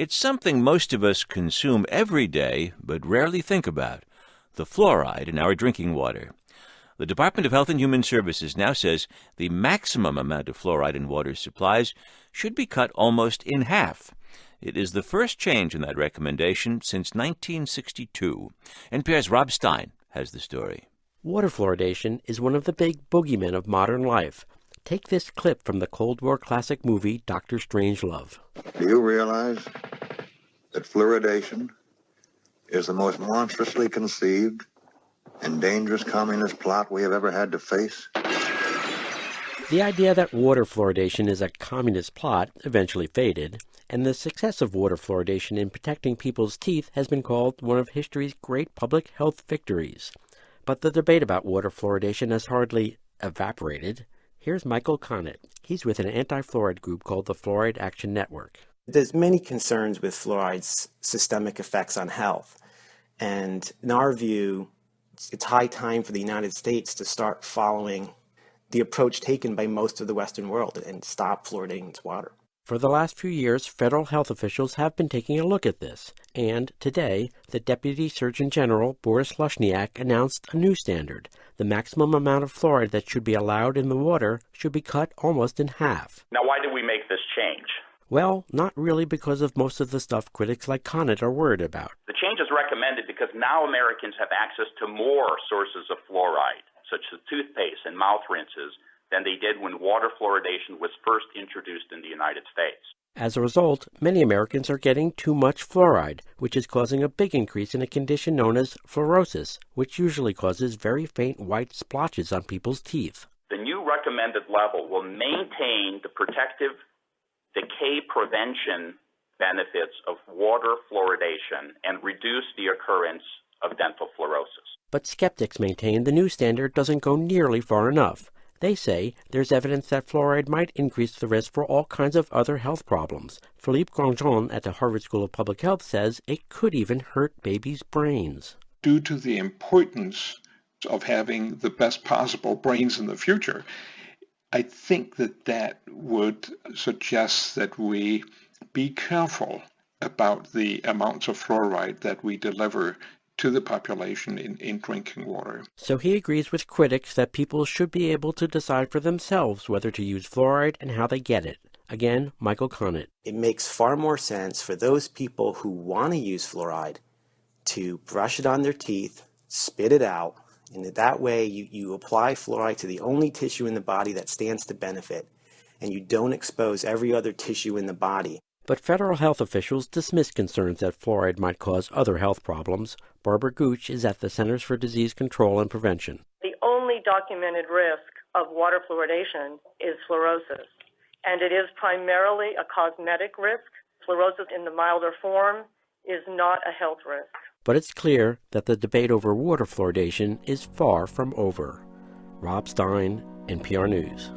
It's something most of us consume every day but rarely think about, the fluoride in our drinking water. The Department of Health and Human Services now says the maximum amount of fluoride in water supplies should be cut almost in half. It is the first change in that recommendation since 1962. NPR's Rob Stein has the story. Water fluoridation is one of the big boogeymen of modern life. Take this clip from the Cold War classic movie Dr. Strangelove. Do you realize that fluoridation is the most monstrously conceived and dangerous communist plot we have ever had to face? The idea that water fluoridation is a communist plot eventually faded, and the success of water fluoridation in protecting people's teeth has been called one of history's great public health victories. But the debate about water fluoridation has hardly evaporated. Here's Michael Connett. He's with an anti-fluoride group called the Flouride Action Network. There's many concerns with fluoride's systemic effects on health. And in our view, it's high time for the United States to start following the approach taken by most of the Western world and stop fluoridating its water. For the last few years, federal health officials have been taking a look at this. And today, the Deputy Surgeon General, Boris Lushniak, announced a new standard. The maximum amount of fluoride that should be allowed in the water should be cut almost in half. Now, why did we make this change? Well, not really because of most of the stuff critics like Connett are worried about. The change is recommended because now Americans have access to more sources of fluoride, such as toothpaste and mouth rinses, than they did when water fluoridation was first introduced in the United States. As a result, many Americans are getting too much fluoride, which is causing a big increase in a condition known as fluorosis, which usually causes very faint white splotches on people's teeth. The new recommended level will maintain the protective decay prevention benefits of water fluoridation and reduce the occurrence of dental fluorosis. But skeptics maintain the new standard doesn't go nearly far enough. They say there's evidence that fluoride might increase the risk for all kinds of other health problems. Philippe Grandjean at the Harvard School of Public Health says it could even hurt babies' brains. Due to the importance of having the best possible brains in the future, I think that would suggest that we be careful about the amounts of fluoride that we deliver to the population in drinking water. So he agrees with critics that people should be able to decide for themselves whether to use fluoride and how they get it. Again, Michael Connett. It makes far more sense for those people who want to use fluoride to brush it on their teeth, spit it out, and that way you apply fluoride to the only tissue in the body that stands to benefit, and you don't expose every other tissue in the body. But federal health officials dismiss concerns that fluoride might cause other health problems. Barbara Gooch is at the Centers for Disease Control and Prevention. The only documented risk of water fluoridation is fluorosis, and it is primarily a cosmetic risk. Fluorosis in the milder form is not a health risk. But it's clear that the debate over water fluoridation is far from over. Rob Stein, NPR News.